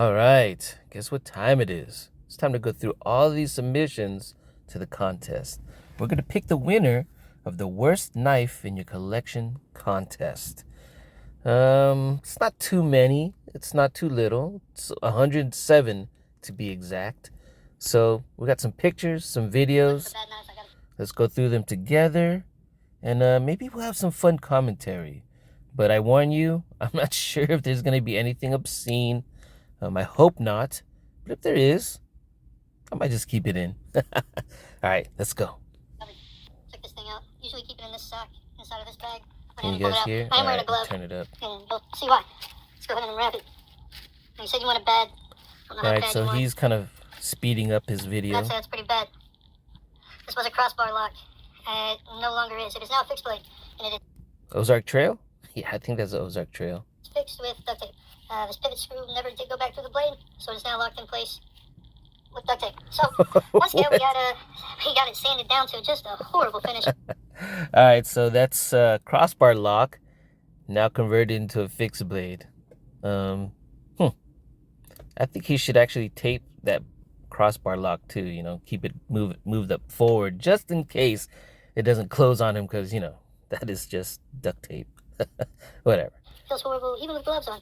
All right, guess what time it is? It's time to go through all these submissions to the contest. We're going to pick the winner of the worst knife in your collection contest. It's not too many. It's not too little. It's 107 to be exact. So we got some pictures, some videos. Let's go through them together, and maybe we'll have some fun commentary. But I warn you, I'm not sure if there's going to be anything obscene. I hope not. But if there is, I might just keep it in. All right, let's go. Check this thing out. Usually keep it in this sack inside of this bag. Can you guys hear? I am wearing All a glove. turn it up. And you'll see why. Let's go ahead and wrap it. You said you want it bad. All right, so he's kind of speeding up his video. I'd say that's pretty bad. This was a crossbar lock. It no longer is. It is now a fixed blade. And it is Ozark Trail? Yeah, I think that's the Ozark Trail. fixed with duct tape. This pivot screw never did go back through the blade, so it's now locked in place with duct tape. So once again, we got it sanded down to just a horrible finish. All right, so that's crossbar lock, now converted into a fixed blade. I think he should actually tape that crossbar lock too. You know, keep it moved up forward just in case it doesn't close on him, because that is just duct tape. Whatever. Feels horrible, even with gloves on.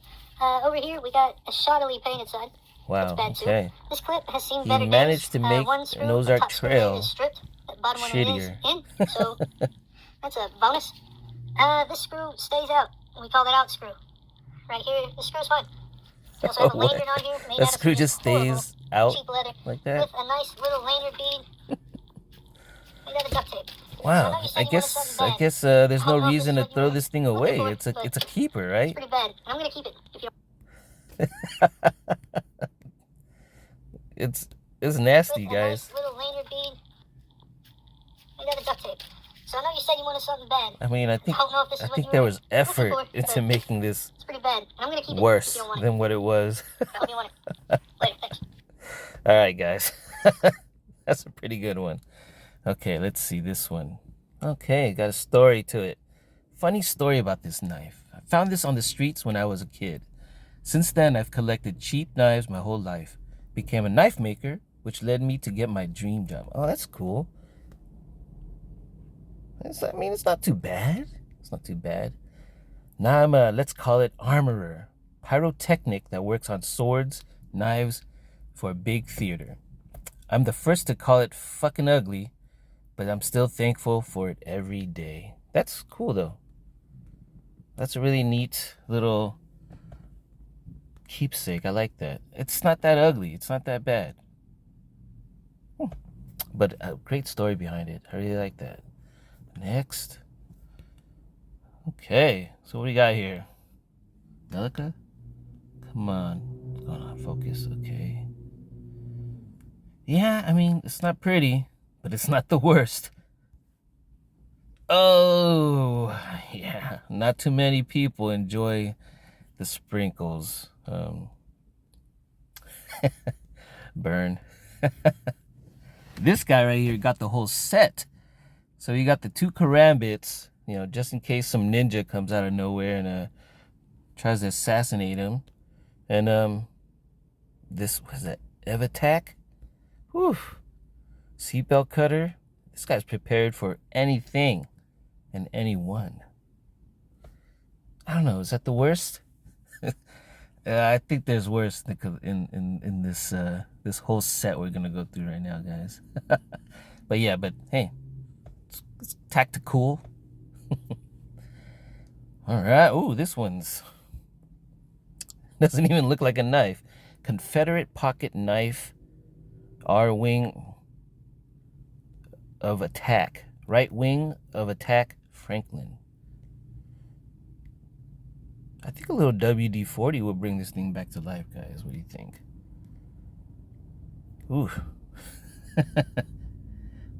Over here, we got a shoddily painted side. Wow. Okay. This clip has seen He better days. managed to make an Ozark Trail stripped, that bottom shittier. One is in, so that's a bonus. This screw stays out. We call that out screw. Right here, the screw's fine. We also have a lanyard on here. Made That out of screw some just stays out cheap leather like that? with a nice little lanyard bead. Made out of duct tape. Wow. I guess there's no reason to throw this thing away. It's a keeper, right? It's pretty bad. I'm gonna keep it. If you It's nasty, guys. Nice little lanyard bead. Made out of duct tape. So I know you said you wanted something bad. I mean, I think I there was effort into making this it's pretty bad. I'm gonna keep worse it than what it was. I hope you want it. Later, thanks. All right, guys. That's a pretty good one. Okay, let's see this one. Okay, got a story to it. Funny story about this knife. I found this on the streets when I was a kid. Since then, I've collected cheap knives my whole life. Became a knife maker, which led me to get my dream job. Oh, that's cool. It's not too bad. It's not too bad. Now I'm a, let's call it armorer. Pyrotechnic that works on swords, knives for a big theater. I'm the first to call it fucking ugly, but I'm still thankful for it every day. That's cool, though. That's a really neat little keepsake. I like that. It's not that ugly. It's not that bad. But a great story behind it. I really like that. Next. Okay, so what do we got here? Delica? Come on. What's going on? Focus. Okay. Yeah, I mean, it's not pretty, but it's not the worst. Oh, yeah. Not too many people enjoy the sprinkles. Burn. This guy right here got the whole set. So you got the two karambits, just in case some ninja comes out of nowhere and tries to assassinate him. And this was that Evatac. Whew. Seatbelt cutter. This guy's prepared for anything and anyone. I don't know. Is that the worst? I think there's worse in this whole set we're gonna go through right now, guys. But hey, it's tactical. All right. Ooh, this one's doesn't even look like a knife. Confederate pocket knife. R wing of attack. Right wing of attack. Franklin. I think a little WD-40 will bring this thing back to life, guys. What do you think? Ooh.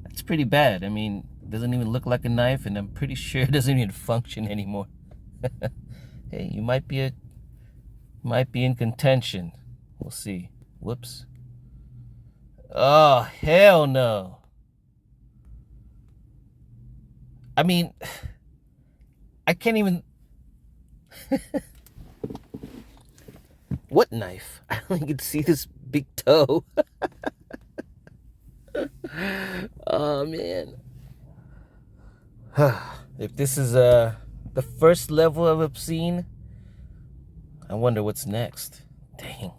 That's pretty bad. I mean, it doesn't even look like a knife, and I'm pretty sure it doesn't even function anymore. Hey, you might be in contention. We'll see. Whoops. Oh, hell no. I mean, I can't even... What knife? I only can see this big toe. Oh, man. If this is the first level of obscene, I wonder what's next. Dang.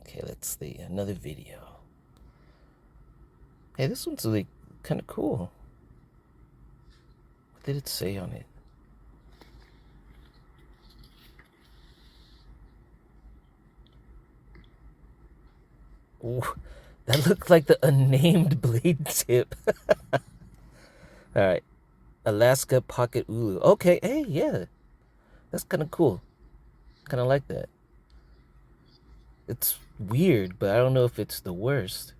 Okay, let's see. Another video. Hey, this one's really kind of cool. What did it say on it? Ooh, that looked like the unnamed blade tip. Alright. Alaska Pocket Ulu. Okay, hey, yeah. That's kind of cool. Kind of like that. It's weird, but I don't know if it's the worst.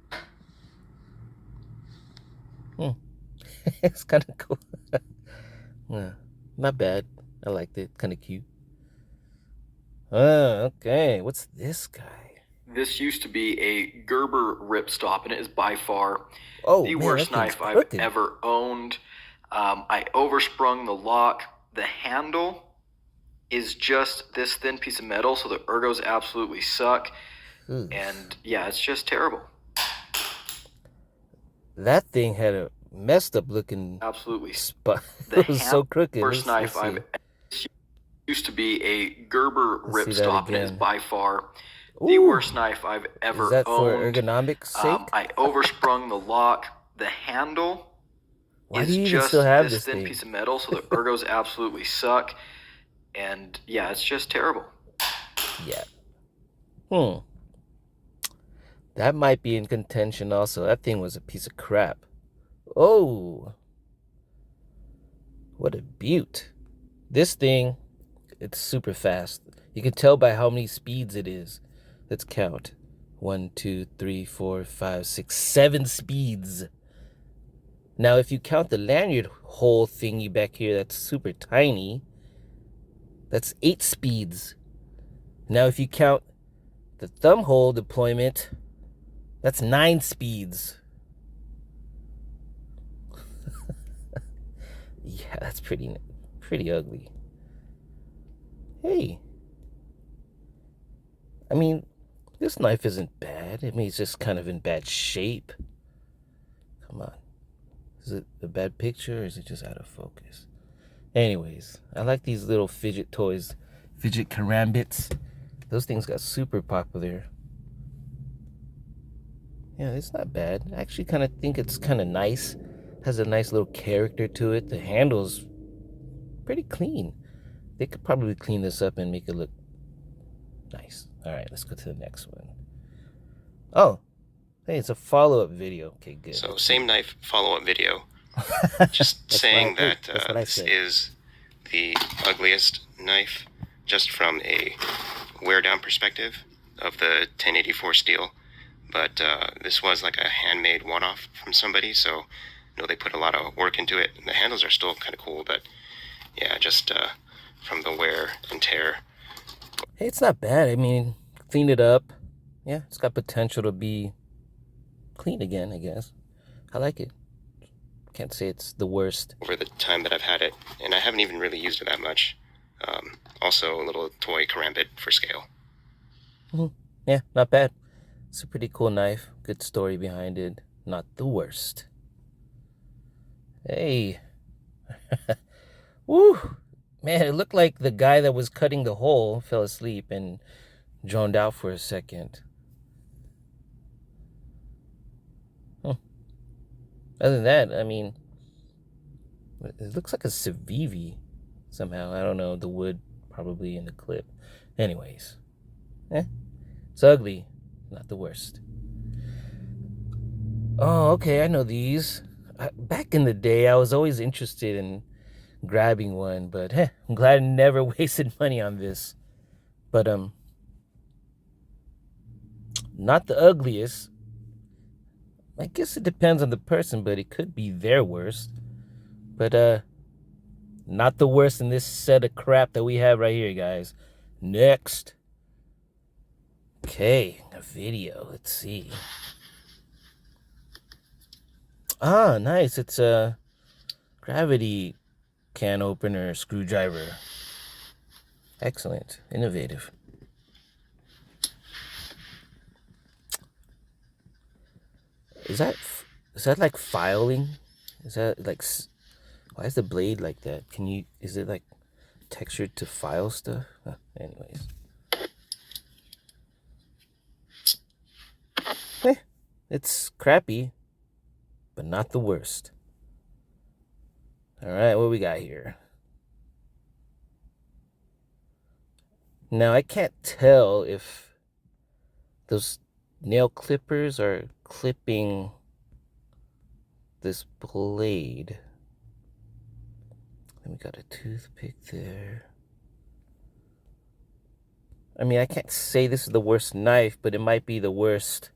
It's kind of cool. Yeah, not bad. I liked it. Kind of cute. Okay. What's this guy? This used to be a Gerber ripstop, and it is by far man, the worst knife I've ever owned. I oversprung the lock. The handle is just this thin piece of metal, so the ergos absolutely suck. And yeah, it's just terrible. That thing had a messed up looking spot. It was so crooked. Worst knife I've used to be a Gerber ripstop, and it is by far the worst knife I've ever owned. Is that for ergonomics sake? I oversprung the lock. The handle is just this thin piece of metal, so the ergos absolutely suck. And yeah, it's just terrible. Yeah. That might be in contention also. That thing was a piece of crap. Oh. What a beaut. This thing, it's super fast. You can tell by how many speeds it is. Let's count. 1, 2, 3, 4, 5, 6, 7 speeds. Now, if you count the lanyard hole thingy back here, that's super tiny. That's 8 speeds. Now, if you count the thumb hole deployment, that's 9 speeds. Yeah, that's pretty ugly. Hey. I mean, this knife isn't bad. I mean, it's just kind of in bad shape. Come on. Is it a bad picture or is it just out of focus? Anyways, I like these little fidget toys. Fidget karambits. Those things got super popular. Yeah, it's not bad. I actually kind of think it's kind of nice. Has a nice little character to it. The handle's pretty clean. They could probably clean this up and make it look nice. All right, let's go to the next one. Oh, hey, it's a follow-up video. Okay, good. So same knife follow-up video. Just saying that this is the ugliest knife, just from a wear-down perspective of the 1084 steel. But this was like a handmade one-off from somebody, so you know they put a lot of work into it. And the handles are still kind of cool, but yeah, just from the wear and tear. Hey, it's not bad. I mean, cleaned it up. Yeah, it's got potential to be clean again, I guess. I like it. Can't say it's the worst. Over the time that I've had it, and I haven't even really used it that much. Also, a little toy karambit for scale. Yeah, not bad. It's a pretty cool knife. Good story behind it. Not the worst. Hey. Woo! Man, it looked like the guy that was cutting the hole fell asleep and droned out for a second. Other than that, I mean, it looks like a Civivi somehow. I don't know, the wood probably in the clip. Anyways, it's ugly, not the worst. Oh, okay, I know these. Back in the day, I was always interested in grabbing one, but I'm glad I never wasted money on this. But not the ugliest. I guess it depends on the person, but it could be their worst. But not the worst in this set of crap that we have right here, guys. Next. Okay, a video. Let's see. Ah, nice. It's a gravity can opener, screwdriver. Excellent. Innovative. Is that like filing? Is that like... Why is the blade like that? Is it like textured to file stuff? Anyways. It's crappy, but not the worst. All right, what we got here? Now, I can't tell if those nail clippers are clipping this blade. Then we got a toothpick there. I mean, I can't say this is the worst knife, but it might be the worst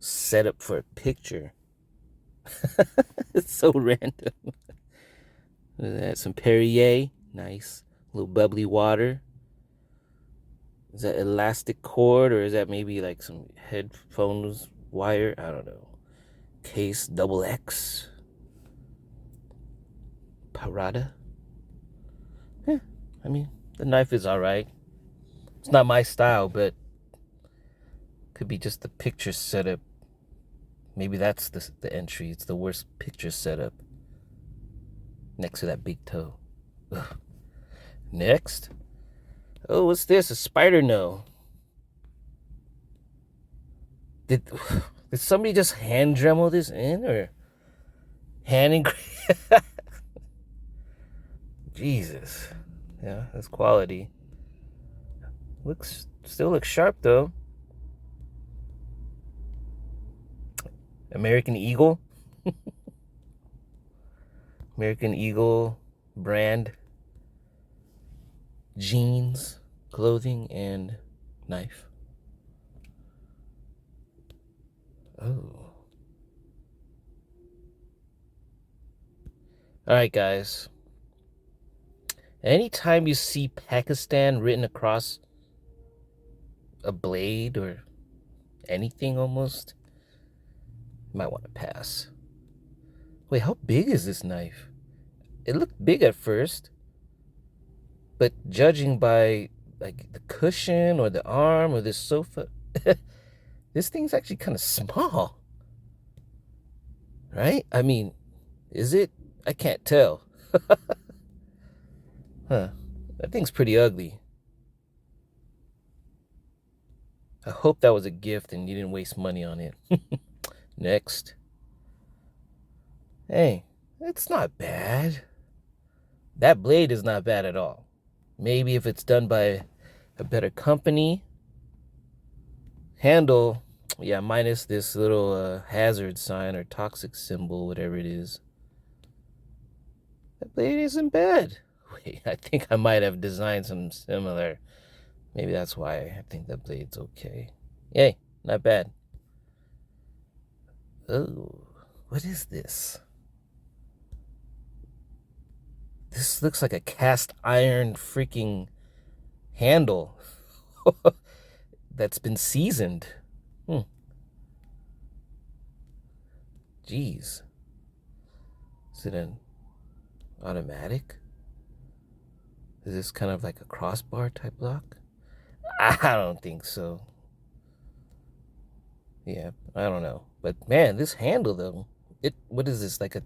setup for a picture. It's so random. Some Perrier. Nice. A little bubbly water. Is that elastic cord, or is that maybe like some headphones wire? I don't know. Case XX. Parada. I mean, the knife is alright. It's not my style, but could be just the picture setup. Maybe that's the entry. It's the worst picture setup. Next to that big toe. Ugh. Next. Oh, what's this? A spider no. Did somebody just hand Dremel this in, or hand engrave? Jesus. Yeah, that's quality. Still looks sharp though. American Eagle. American Eagle brand jeans, clothing, and knife. Oh. Alright, guys. Anytime you see Pakistan written across a blade or anything almost, you might want to pass. Wait, how big is this knife? It looked big at first, but judging by like the cushion or the arm or this sofa, this thing's actually kind of small. Right? I mean, is it? I can't tell. Huh. That thing's pretty ugly. I hope that was a gift and you didn't waste money on it. Next. Hey, it's not bad. That blade is not bad at all. Maybe if it's done by a better company. Handle, yeah, minus this little hazard sign or toxic symbol, whatever it is. That blade isn't bad. Wait, I think I might have designed some similar. Maybe that's why I think that blade's okay. Yay, not bad. Oh, what is this? This looks like a cast iron freaking handle that's been seasoned. Jeez. Is it an automatic? Is this kind of like a crossbar type lock? I don't think so. Yeah, I don't know. But man, this handle though, what is this, like a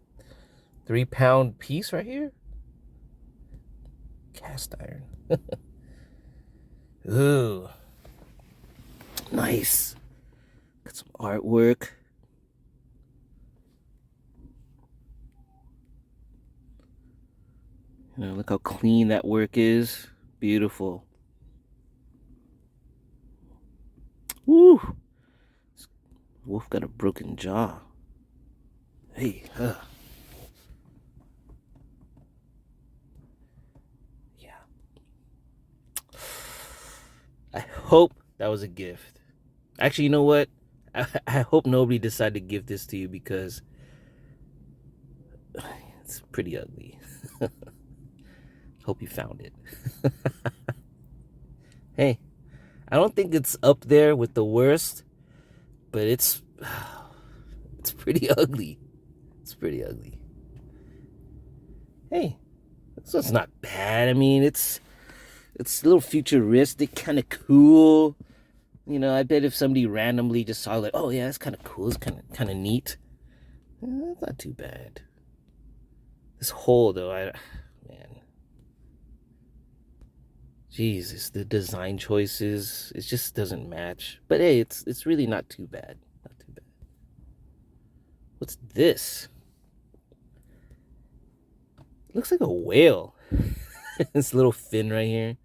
3-pound piece right here? Cast iron. Ooh. Nice. Got some artwork. You know, look how clean that work is. Beautiful. Woo! Wolf got a broken jaw. Hey, yeah. I hope that was a gift. Actually, you know what? I hope nobody decided to give this to you because it's pretty ugly. Hope you found it. Hey, I don't think it's up there with the worst, but it's pretty ugly. It's pretty ugly. Hey, So it's not bad. I mean, it's a little futuristic, kind of cool. You know, I bet if somebody randomly just saw like, oh yeah, it's kind of cool, it's kind of neat. It's not too bad. This hole though, man, Jesus, the design choices, it just doesn't match. But hey, it's really not too bad. Not too bad. What's this? It looks like a whale. This little fin right here.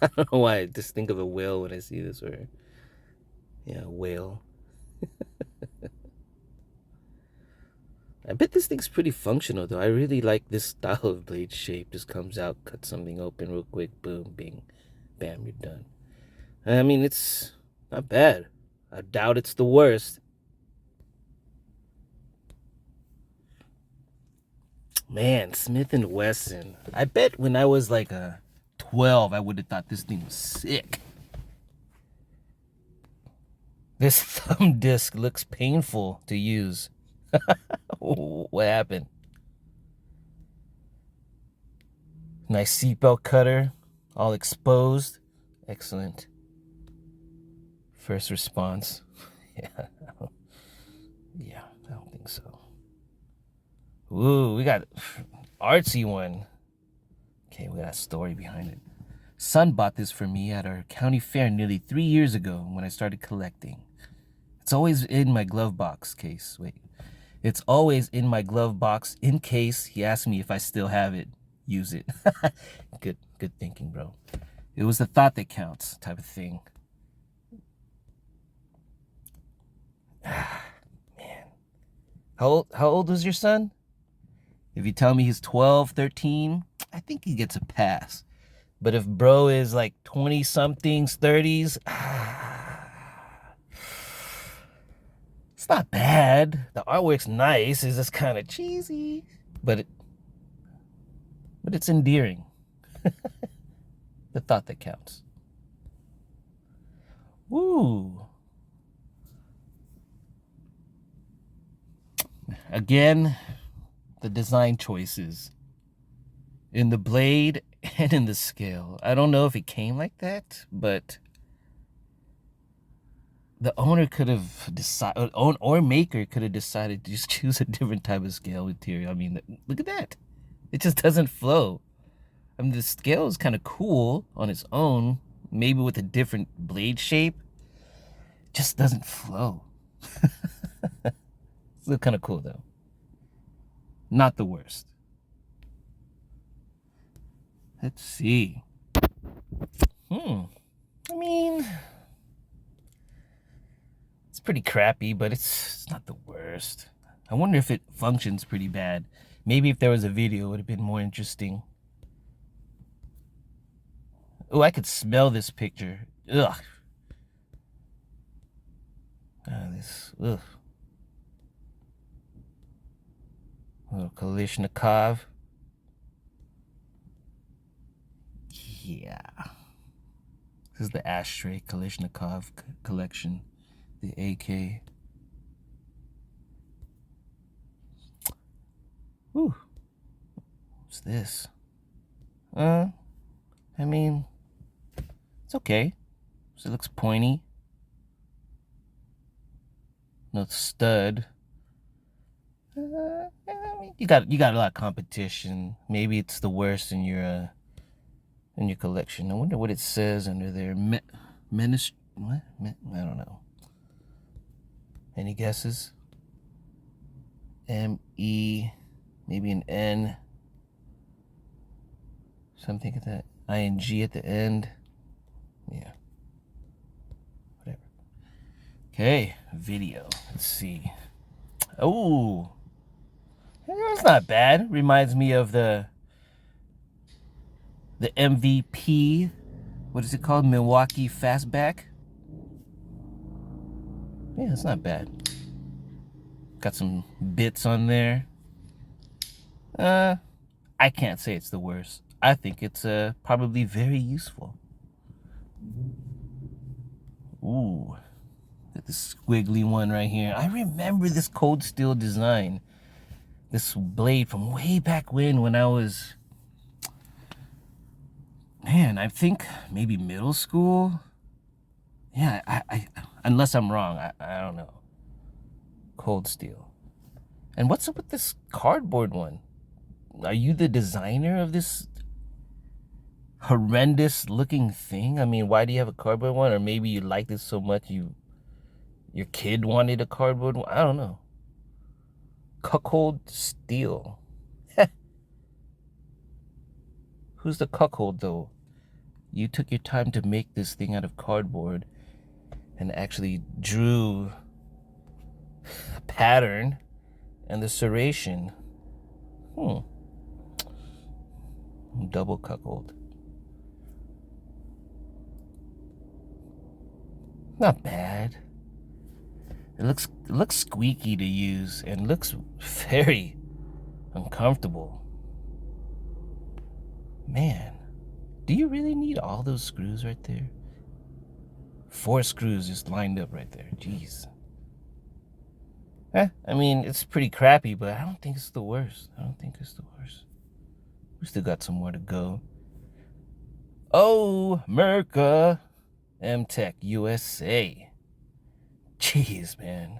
I don't know why I just think of a whale when I see this, or yeah, a whale. I bet this thing's pretty functional though. I really like this style of blade shape. Just comes out, cut something open real quick, boom, bing, bam, you're done. I mean, it's not bad. I doubt it's the worst. Man, Smith & Wesson. I bet when I was like 12, I would have thought this thing was sick. This thumb disc looks painful to use. What happened? Nice seatbelt cutter, all exposed. Excellent. First response. Yeah, I don't think so. Ooh, we got artsy one. Okay, we got a story behind it. Son bought this for me at our county fair nearly 3 years ago when I started collecting. It's always in my glove box case. Wait. It's always in my glove box in case he asks me if I still have it. Use it. Good thinking, bro. It was the thought that counts type of thing. Man. How old was your son? If you tell me he's 12, 13, I think he gets a pass. But if bro is like 20-somethings, 30s, it's not bad. The artwork's nice. It's just kind of cheesy, but it's endearing. The thought that counts. Woo. Again, the design choices in the blade and in the scale. I don't know if it came like that, but the owner could have decided, or maker could have decided to just choose a different type of scale material. I mean, look at that. It just doesn't flow. I mean, the scale is kind of cool on its own, maybe with a different blade shape. It just doesn't flow. It's still kind of cool, though. Not the worst. Let's see. I mean, it's pretty crappy, but it's not the worst. I wonder if it functions pretty bad. Maybe if there was a video, it would have been more interesting. Oh, I could smell this picture. Ugh. Ugh. Oh, Kalashnikov. Yeah. This is the ashtray Kalashnikov collection. The AK. Whew. What's this? I mean, it's okay. So it looks pointy. No stud. You got a lot of competition. Maybe it's the worst in your collection. I wonder what it says under there. What? I don't know. Any guesses? M-E, maybe an N. Something like that. I-N-G at the end. Yeah. Whatever. Okay, video. Let's see. Oh. It's not bad. Reminds me of the MVP. What is it called? Milwaukee Fastback. Yeah, it's not bad. Got some bits on there. I can't say it's the worst. I think it's probably very useful. Ooh. Got this squiggly one right here. I remember this Cold Steel design. This blade from way back when I was, man, I think maybe middle school. Yeah, I unless I'm wrong, I don't know. Cold steel. And what's up with this cardboard one? Are you the designer of this horrendous looking thing? I mean, why do you have a cardboard one? Or maybe you liked it so much your kid wanted a cardboard one? I don't know. Cuckold steel. Who's the cuckold though? You took your time to make this thing out of cardboard and actually drew a pattern and the serration. Double cuckold. Not bad. It looks squeaky to use and looks very uncomfortable. Man, do you really need all those screws right there? 4 screws just lined up right there. Jeez. I mean, it's pretty crappy, but I don't think it's the worst. We still got some more to go. Oh, Merca. M-Tech USA. Jeez, man.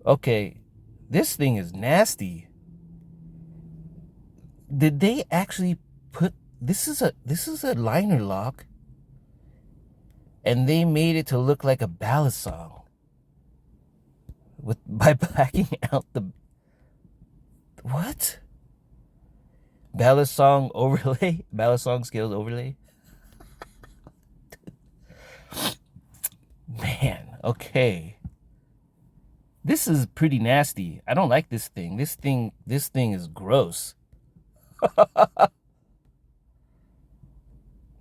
Okay, this thing is nasty. Did they actually put this is a liner lock, and they made it to look like a ballad song by backing out the what? Ballad song overlay? Ballad song scales overlay? Man, okay. This is pretty nasty. I don't like this thing. This thing is gross. I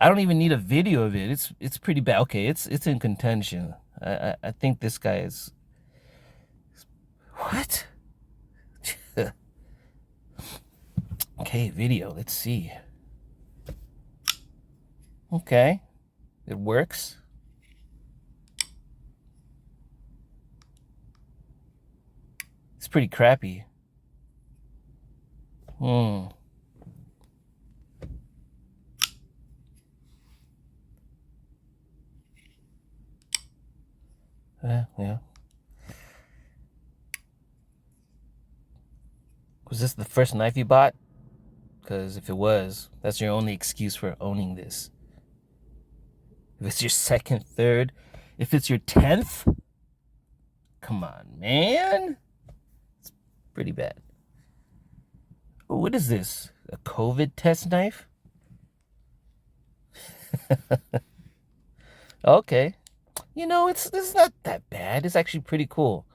don't even need a video of it. It's pretty bad. Okay, it's in contention. I think this guy is what? Okay, video. Let's see. Okay, it works. It's pretty crappy. Yeah. Was this the first knife you bought? Because if it was, that's your only excuse for owning this. If it's your second, third, if it's your 10th, come on, man. It's pretty bad. Oh, what is this? A COVID test knife? Okay. You know, it's not that bad. It's actually pretty cool.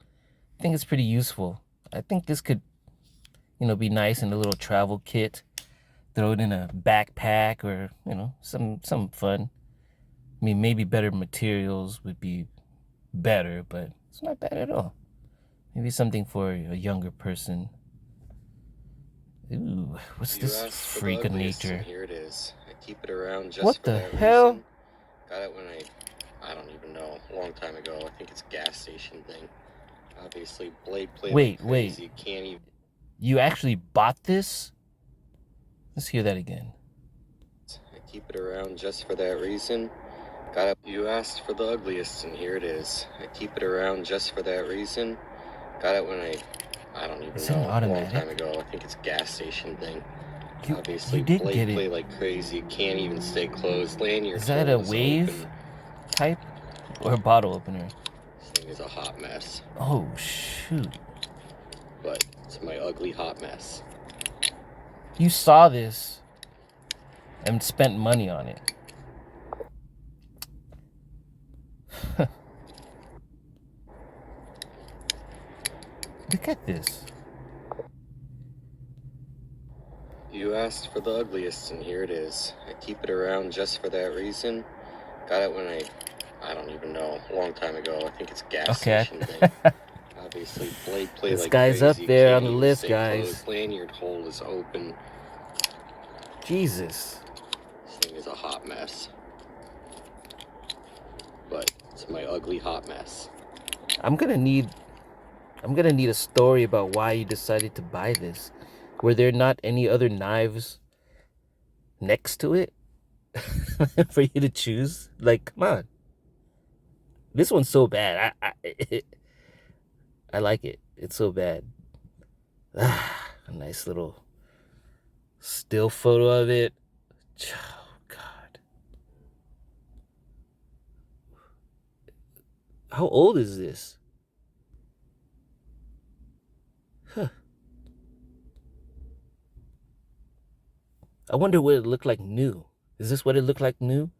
I think it's pretty useful. I think this could, be nice in a little travel kit. Throw it in a backpack or, some fun. I mean, maybe better materials would be better, but it's not bad at all. Maybe something for a younger person. Ooh, what's this freak of nature? Here it is. I keep it around just what for the that hell? Reason. Got it when I don't even know, a long time ago. I think it's a gas station thing. Obviously, blade play. Wait. You can't even. You actually bought this? Let's hear that again. I keep it around just for that reason. Got it. You asked for the ugliest, and here it is. I keep it around just for that reason. Got it when I don't even know, a long time ago. I think it's a gas station thing. Obviously, you did blade get play it. like crazy. You can't even stay closed. Lanyard. Is that a wave open. type or a bottle opener? This thing is a hot mess. Oh shoot! But it's my ugly hot mess. You saw this and spent money on it. Look at this. You asked for the ugliest, and here it is. I keep it around just for that reason. Got it when I don't even know, a long time ago. I think it's a gas station thing. Obviously, blade play this like guy's crazy. up there on the Can't list, stay guys. closed. Lanyard hole is open. Jesus. This thing is a hot mess. But it's my ugly hot mess. I'm gonna need a story about why you decided to buy this. Were there not any other knives next to it for you to choose? Like, come on. This one's so bad. I like it. It's so bad. A nice little still photo of it. Oh, God. How old is this? Huh. I wonder what it looked like new. Is this what it looked like new?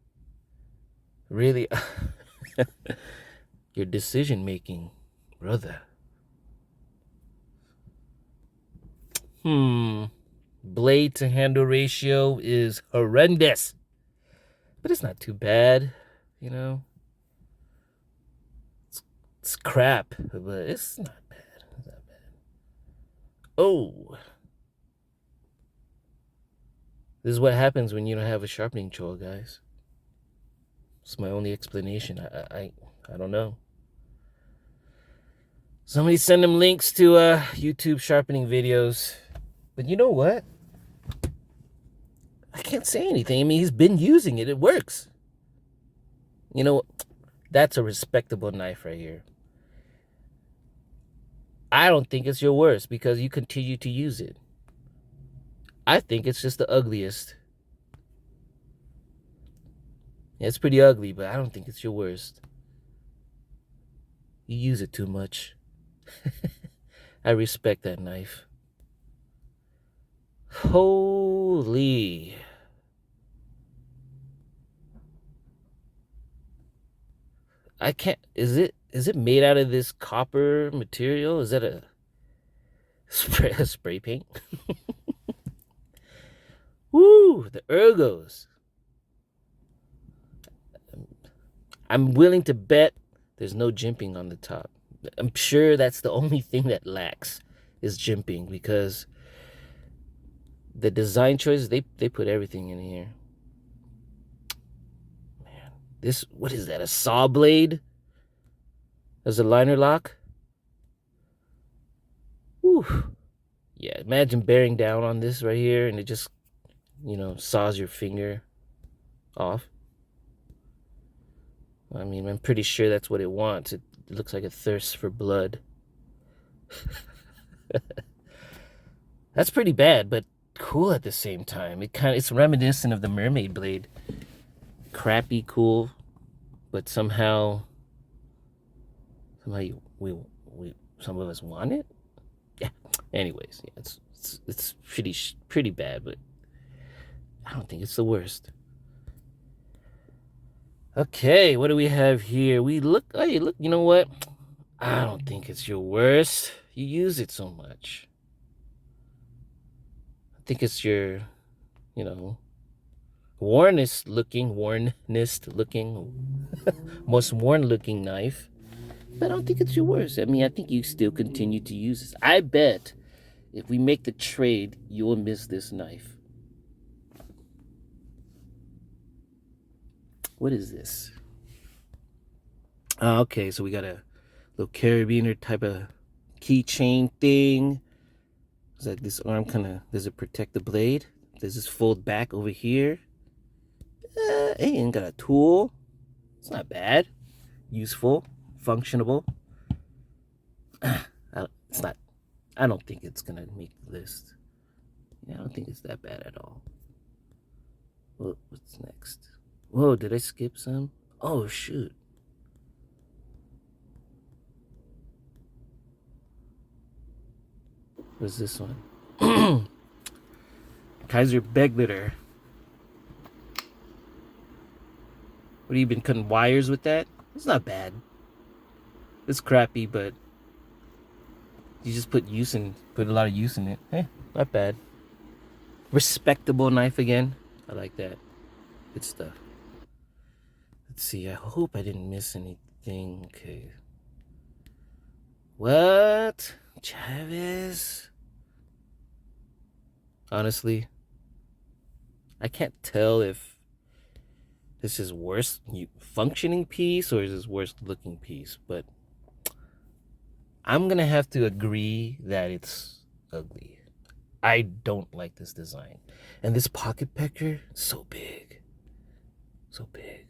Really? Your decision making, brother. Blade to handle ratio is horrendous. But it's not too bad, you know? It's crap, but it's not bad. It's not bad. Oh. This is what happens when you don't have a sharpening tool, guys. It's my only explanation. I don't know. Somebody send them links to YouTube sharpening videos. But you know what? I can't say anything. I mean, he's been using it. It works. You know, that's a respectable knife right here. I don't think it's your worst because you continue to use it. I think it's just the ugliest. Yeah, it's pretty ugly, but I don't think it's your worst. You use it too much. I respect that knife. Holy. I can't, is it made out of this copper material? Is that a spray paint? Woo, the ergos. I'm willing to bet there's no jimping on the top. I'm sure that's the only thing that lacks is jimping because the design choices, they put everything in here. Man, this, what is that, a saw blade? As a liner lock? Whew. Yeah, imagine bearing down on this right here and it just, you know, saws your finger off. I mean, I'm pretty sure that's what it wants. It looks like a thirst for blood. That's pretty bad, but cool at the same time. It's reminiscent of the mermaid blade. Crappy cool, but somehow some of us want it. Yeah. Anyways, yeah, it's pretty bad, but I don't think it's the worst. Okay, what do we have here? Hey, look, you know what? I don't think it's your worst. You use it so much. I think it's your, you know, wornest looking, most worn looking knife. But I don't think it's your worst. I mean, I think you still continue to use this. I bet if we make the trade, you will miss this knife. What is this? Okay, so we got a little carabiner type of keychain thing. It's like this arm kind of, does it protect the blade? Does this fold back over here? And got a tool. It's not bad. Useful. Functionable. It's not, I don't think it's gonna make the list. Yeah, I don't think it's that bad at all. What's next? Whoa, did I skip some? Oh, shoot. What's this one? Kaiser Begleiter. What, have you been cutting wires with that? It's not bad. It's crappy, but you just put a lot of use in it. Hey, not bad. Respectable knife again. I like that. Good stuff. Let's see, I hope I didn't miss anything. Okay. What? Chavez? Honestly, I can't tell if this is worst functioning piece or is this worst looking piece, but I'm going to have to agree that it's ugly. I don't like this design. And this pocket pecker, so big. So big.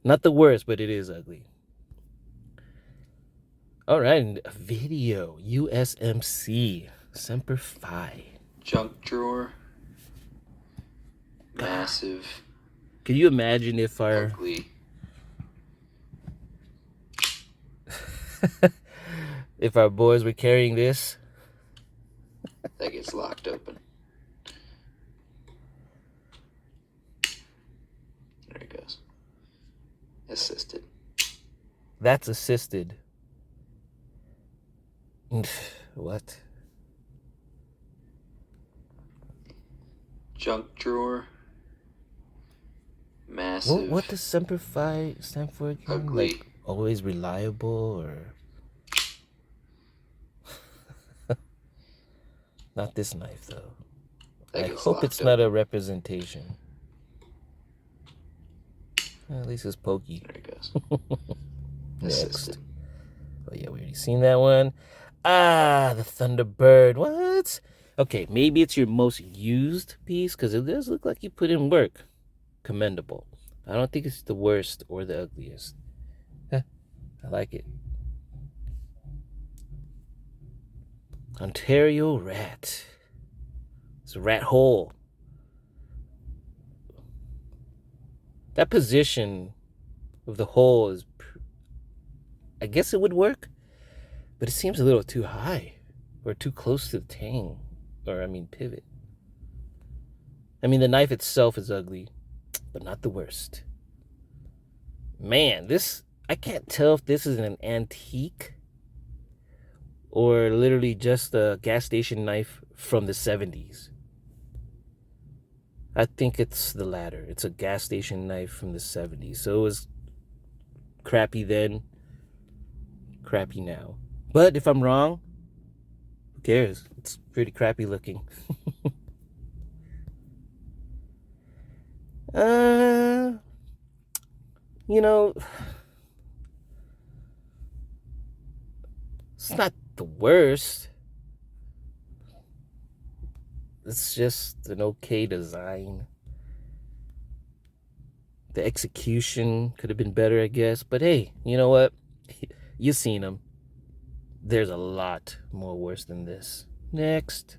Not the worst, but it is ugly. All right, and a video. USMC. Semper Fi. Junk drawer. Massive. Can you imagine if our... Ugly. if our boys were carrying this? That gets locked open. There it goes. Assisted. That's assisted. What? Junk drawer. Massive. What does Semper Fi stand for again? Ugly. Like, always reliable, or... Not this knife, though. I hope it's not a representation. At least it's pokey. There it goes. Next. Oh, yeah, we already seen that one. Ah, the Thunderbird. What? Okay, maybe it's your most used piece, because it does look like you put in work. Commendable. I don't think it's the worst or the ugliest. I like it. Ontario rat. It's a rat hole. That position of the hole is... I guess it would work, but it seems a little too high or too close to the tang, or pivot. The knife itself is ugly, but not the worst. Man, this... I can't tell if this is an antique or literally just a gas station knife from the 70s. I think it's the latter. It's a gas station knife from the 70s. So it was crappy then, crappy now. But if I'm wrong, who cares? It's pretty crappy looking. It's not the worst. It's just an okay design. The execution could have been better, I guess. But hey, you know what? You've seen them. There's a lot more worse than this. Next.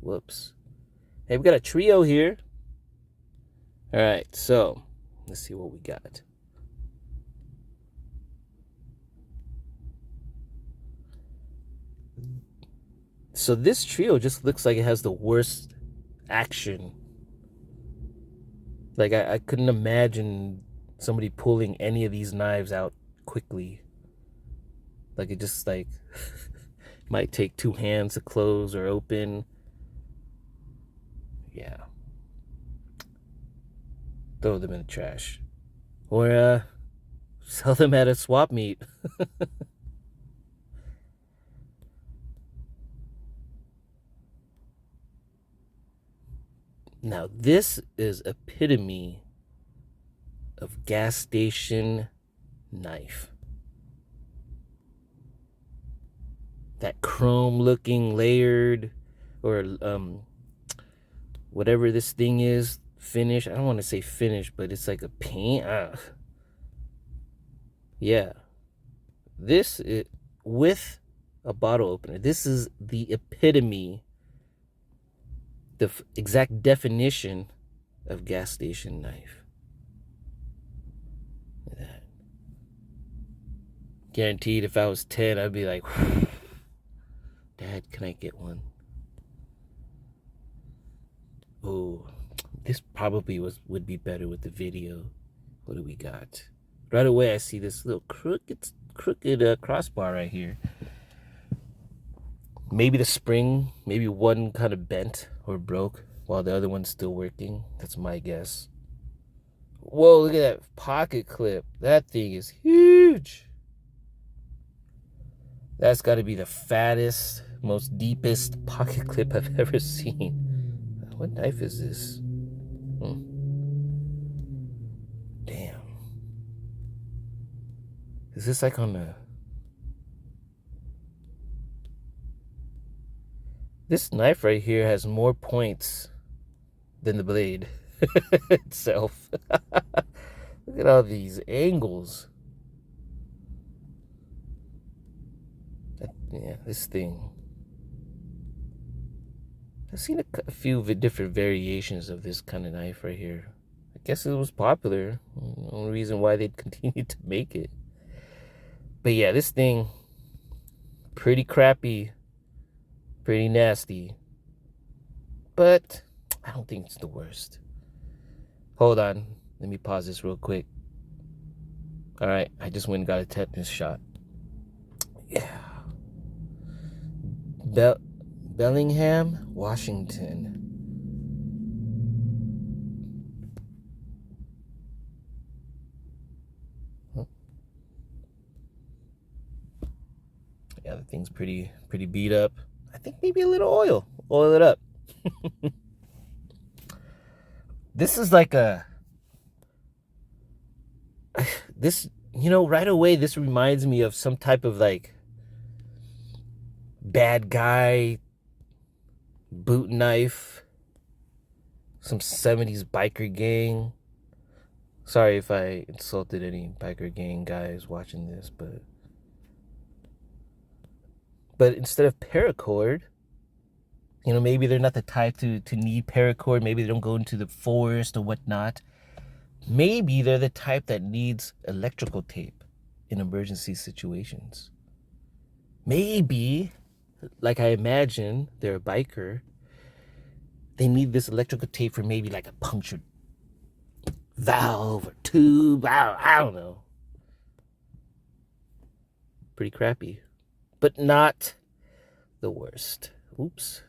Whoops. Hey, we got a trio here. All right, so let's see what we got. So this trio just looks like it has the worst action. Like, I couldn't imagine somebody pulling any of these knives out quickly. Like, it just, might take 2 hands to close or open. Yeah. Throw them in the trash. Or, sell them at a swap meet. Now, this is epitome of gas station knife. That chrome looking layered, or whatever this thing is, finish. I don't want to say finish, but it's like a paint. Yeah. This is with a bottle opener. This is the epitome, the exact definition of gas station knife. Look at that. Guaranteed if I was 10, I'd be like, Dad, can I get one? Oh, this probably would be better with the video. What do we got? Right away, I see this little crooked crossbar right here. Maybe the spring, maybe one kind of bent or broke while the other one's still working. That's my guess. Whoa, look at that pocket clip. That thing is huge. That's got to be the fattest, most deepest pocket clip I've ever seen. What knife is this? Damn. Is this like on the... This knife right here has more points than the blade itself. Look at all these angles. Yeah, this thing. I've seen a few different variations of this kind of knife right here. I guess it was popular. The only reason why they'd continue to make it. But yeah, this thing, pretty crappy, pretty nasty. But I don't think it's the worst. Hold on. Let me pause this real quick. All right, I just went and got a tetanus shot. Yeah. Bellingham, Washington. Yeah, the thing's pretty beat up. I think maybe a little oil. Oil it up. This is like this, you know, right away, this reminds me of some type of like bad guy boot knife, some 70s biker gang. Sorry if I insulted any biker gang guys watching this, but instead of paracord, you know, maybe they're not the type to need paracord. Maybe they don't go into the forest or whatnot. Maybe they're the type that needs electrical tape in emergency situations. Maybe, like I imagine, they're a biker. They need this electrical tape for maybe like a punctured valve or tube. I don't know. Pretty crappy. But not the worst. Oops.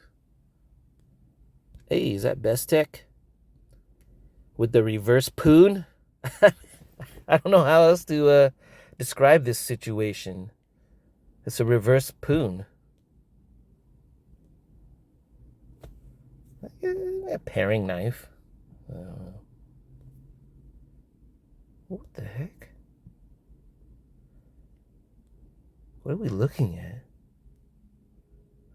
Hey, is that Best Tech? With the reverse poon? I don't know how else to describe this situation. It's a reverse poon. A paring knife. I don't know. What the heck? What are we looking at?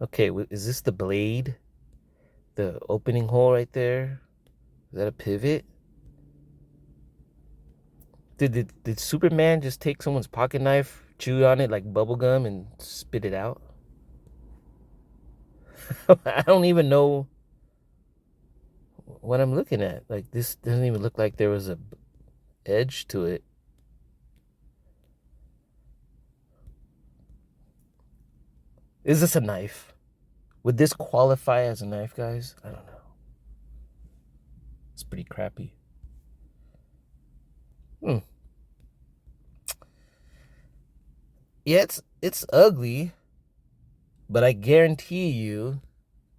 Okay, is this the blade? The opening hole right there? Is that a pivot? Did Superman just take someone's pocket knife, chew on it like bubble gum, and spit it out? I don't even know what I'm looking at. Like, this doesn't even look like there was a edge to it. Is this a knife? Would this qualify as a knife, guys? I don't know. It's pretty crappy. Yeah, it's ugly, but I guarantee you,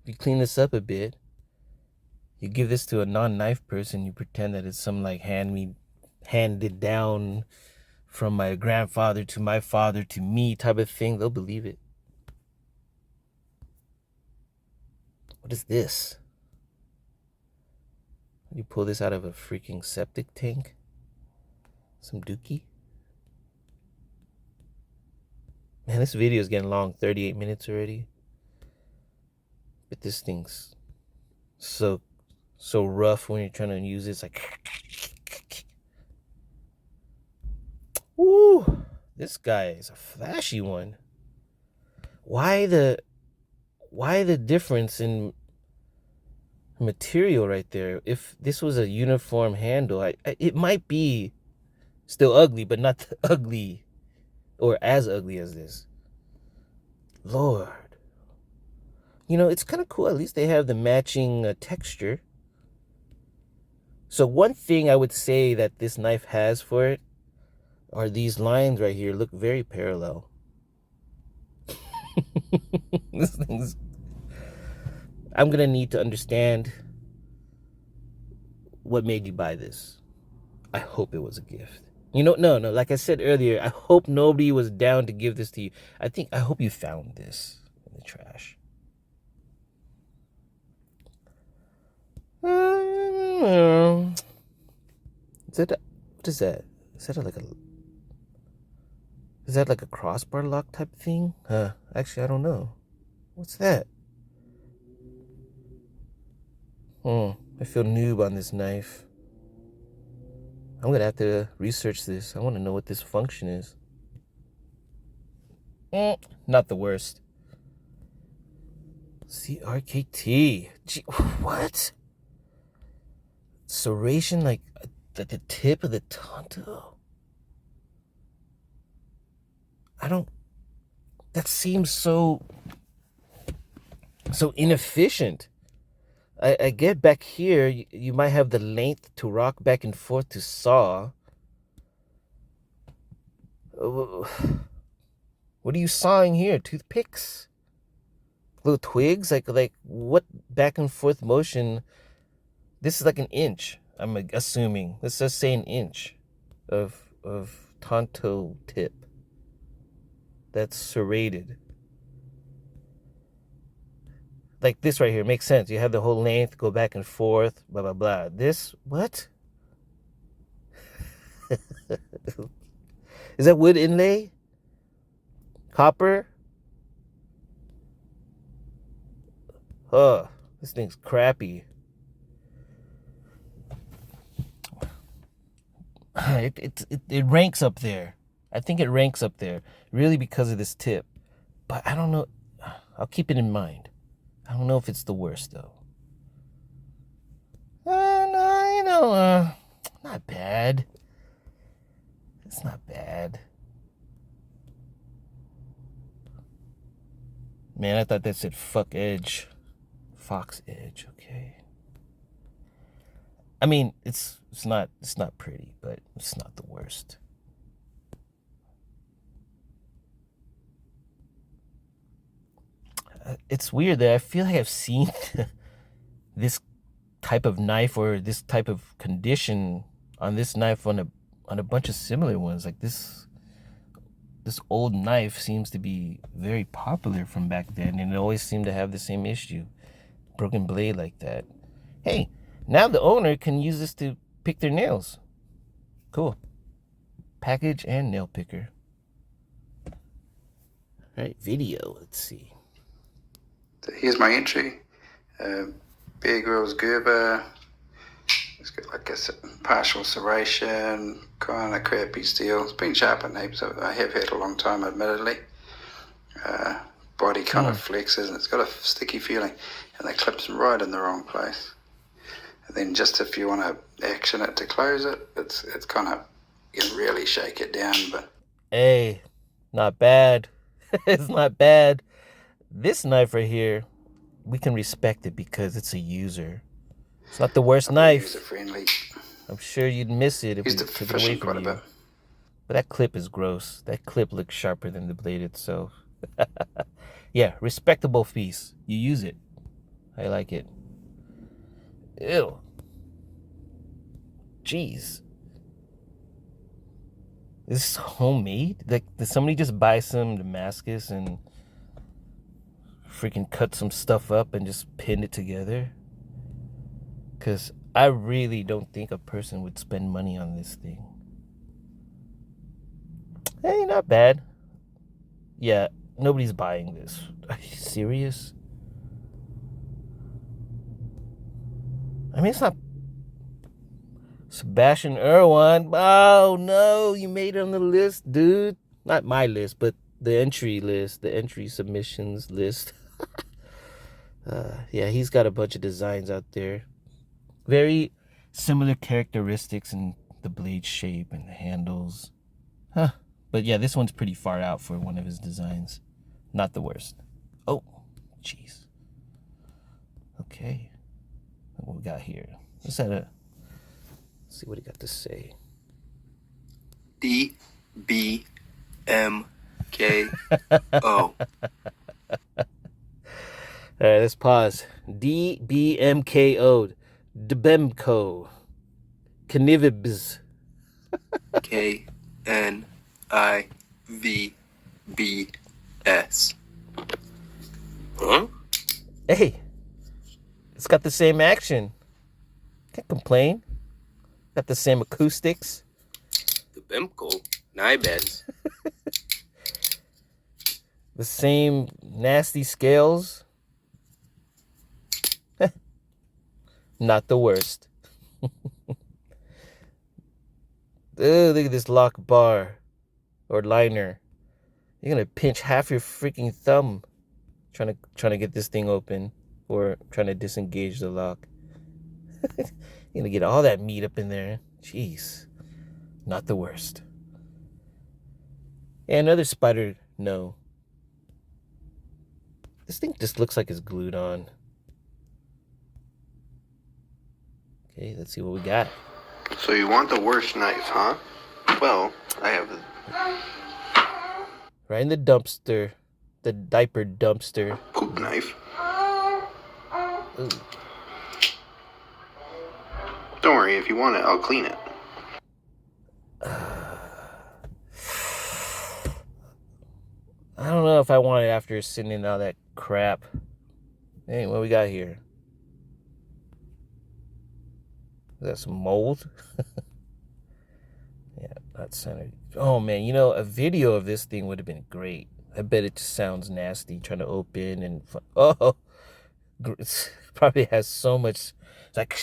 if you clean this up a bit, you give this to a non-knife person, you pretend that it's some like handed down from my grandfather to my father to me type of thing, they'll believe it. What is this? You pull this out of a freaking septic tank? Some dookie? Man, this video is getting long, 38 minutes already. But this thing's so rough when you're trying to use it. It's like... Woo! This guy is a flashy one. Why the difference in material right there? If this was a uniform handle, it might be still ugly, but not ugly or as ugly as this. Lord. You know, it's kind of cool. At least they have the matching texture. So one thing I would say that this knife has for it are these lines right here look very parallel. This thing's... I'm going to need to understand what made you buy this. I hope it was a gift. You know, no, like I said earlier, I hope nobody was down to give this to you. I hope you found this in the trash. What is that? Is that like a... Is that like a crossbar lock type thing? Actually, I don't know. What's that? I feel noob on this knife. I'm gonna have to research this. I want to know what this function is. Not the worst. CRKT. Gee, what? Serration like at the tip of the tonto? That seems so inefficient. I get back here, you might have the length to rock back and forth to saw. What are you sawing here? Toothpicks? Little twigs? Like what back and forth motion? This is like an inch, I'm assuming. Let's just say an inch of tonto tip that's serrated. Like this right here makes sense. You have the whole length, go back and forth, blah, blah, blah. This, what? Is that wood inlay? Copper? This thing's crappy. It ranks up there. I think it ranks up there, really because of this tip. But I don't know. I'll keep it in mind. I don't know if it's the worst, though. No, not bad. It's not bad. Man, I thought that said fuck edge. Fox edge, okay. I mean, it's not pretty, but it's not the worst. It's weird that I feel like I've seen this type of knife or this type of condition on this knife on a bunch of similar ones. Like this old knife seems to be very popular from back then, and it always seemed to have the same issue. Broken blade like that. Hey, now the owner can use this to pick their nails. Cool. Package and nail picker. All right, video. Let's see. So here's my entry. Bear Grylls Gerber. It's got like a partial serration, kind of crappy steel. It's been sharpened heaps. I have had a long time, admittedly. Body kind of flexes and it's got a sticky feeling, and the clip's right in the wrong place. And then just if you want to action it to close it, it's kind of, you can really shake it down. But hey, not bad. It's not bad. This knife right here, we can respect it because it's a user. It's not the worst knife. User-friendly. I'm sure you'd miss it if we took it away from you. But that clip is gross. That clip looks sharper than the blade itself. Yeah, respectable piece. You use it. I like it. Ew. Jeez. Is this homemade? Like, did somebody just buy some Damascus and freaking cut some stuff up and just pin it together? Because I really don't think a person would spend money on this thing. Hey, not bad. Yeah, nobody's buying this. Are you serious? I mean, it's not Sebastian Irwin. Oh, no, you made it on the list, dude. Not my list, but the entry list, the entry submissions list. Yeah, he's got a bunch of designs out there. Very similar characteristics in the blade shape and the handles. But yeah, this one's pretty far out for one of his designs. Not the worst. Oh, jeez. Okay. What we got here? Let's see what he got to say. DBMKO. All right, let's pause. DBMKO. Dbemco. Knivibs. KNIVBS. Huh? Hey, it's got the same action. Can't complain. Got the same acoustics. The Bemco Nibes. the same nasty scales. Not the worst. Oh, look at this lock bar or liner. You're gonna pinch half your freaking thumb trying to get this thing open or trying to disengage the lock. You're gonna get all that meat up in there. Jeez. Not the worst. And another spider, no. This thing just looks like it's glued on. Okay, let's see what we got. So you want the worst knife, huh? Well, I have the... Right in the dumpster. The diaper dumpster. poop knife. Ooh. Don't worry, if you want it, I'll clean it. I don't know if I want it after sitting in all that crap. Hey, what we got here? Is that some mold? Yeah, not centered. Oh man, you know, a video of this thing would have been great. I bet it just sounds nasty trying to open and oh, it probably has so much. It's like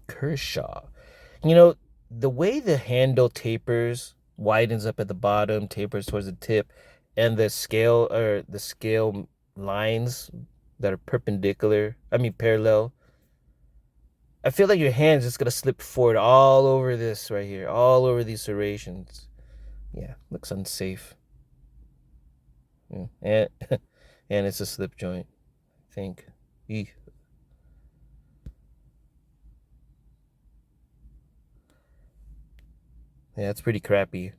Kershaw. You know, the way the handle tapers, widens up at the bottom, tapers towards the tip, and the scale lines that are parallel. I feel like your hand's just gonna slip forward all over this right here, all over these serrations. Yeah, looks unsafe. Yeah. And it's a slip joint, I think. Eek. Yeah, it's pretty crappy.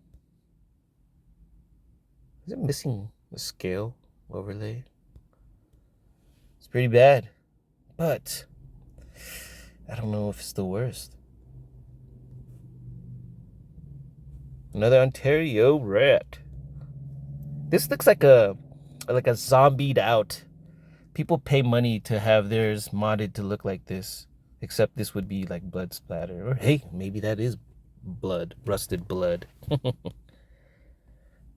Is it missing the scale overlay? It's pretty bad, but I don't know if it's the worst. Another Ontario rat. This looks like a zombied out. People pay money to have theirs modded to look like this, except this would be like blood splatter. Or hey, maybe that is blood, rusted blood.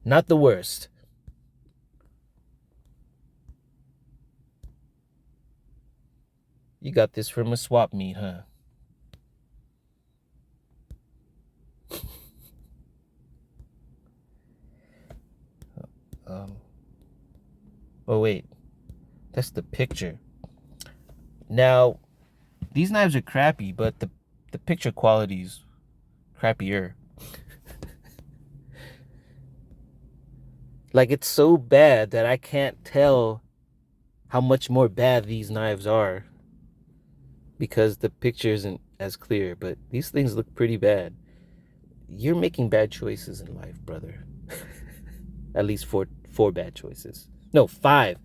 Not the worst. You got this from a swap meet, huh? Oh wait, that's the picture. Now, these knives are crappy, but the picture quality's crappier. Like, it's so bad that I can't tell how much more bad these knives are because the picture isn't as clear, but these things look pretty bad. You're making bad choices in life, brother. At least four bad choices. No, 5,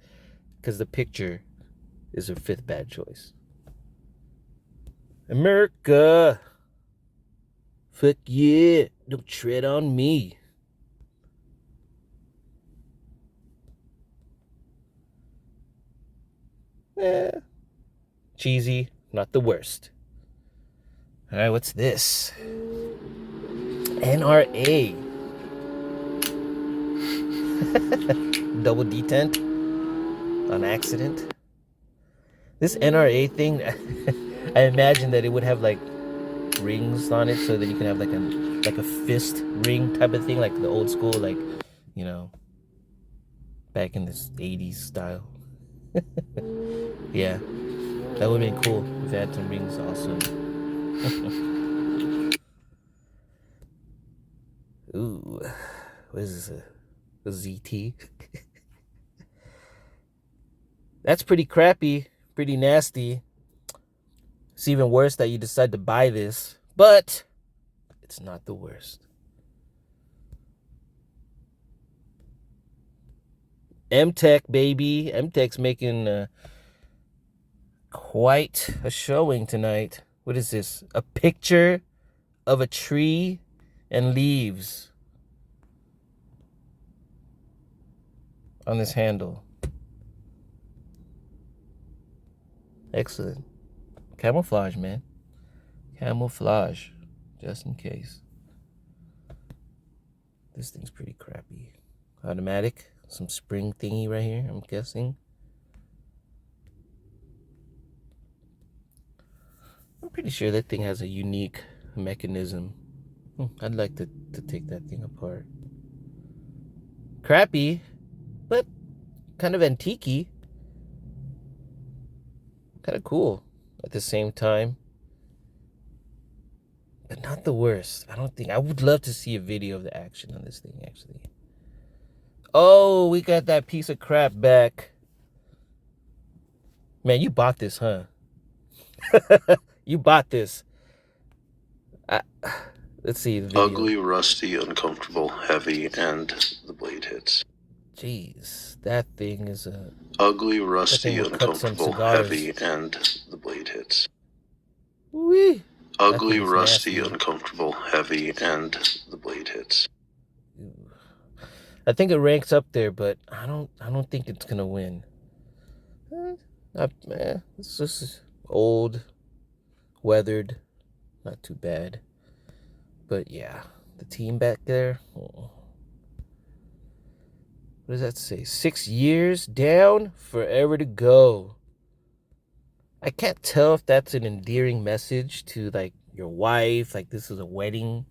because the picture is her 5th bad choice. America! Fuck yeah! Don't tread on me. Cheesy, not the worst. Alright, what's this? NRA. Double detent on accident. This NRA thing, I imagine that it would have like rings on it so that you can have like a fist ring type of thing, like the old school, like, you know, back in this 80s style. Yeah, that would have been cool if it had some rings also. Ooh, what is this? A ZT? That's pretty crappy, pretty nasty. It's even worse that you decide to buy this, but it's not the worst. M-Tech, baby. M-Tech's making quite a showing tonight. What is this? A picture of a tree and leaves on this handle. Excellent. Camouflage, man. Camouflage. Just in case. This thing's pretty crappy. Automatic. Some spring thingy right here, I'm guessing. I'm pretty sure that thing has a unique mechanism. I'd like to take that thing apart. Crappy, but kind of antique-y. Kind of cool at the same time. But not the worst. I would love to see a video of the action on this thing, actually. Oh, we got that piece of crap back. Man, you bought this, huh? You bought this. Let's see the video. Ugly, rusty, uncomfortable, heavy, and the blade hits. Jeez, that thing is a... Ugly, rusty, uncomfortable, heavy, and the blade hits. Wee. Ugly, rusty, uncomfortable, heavy, and the blade hits. I think it ranks up there, but I don't think it's gonna win. It's just old, weathered, not too bad. But yeah, the team back there. Oh. What does that say? 6 years down, forever to go. I can't tell if that's an endearing message to like your wife, like this is a wedding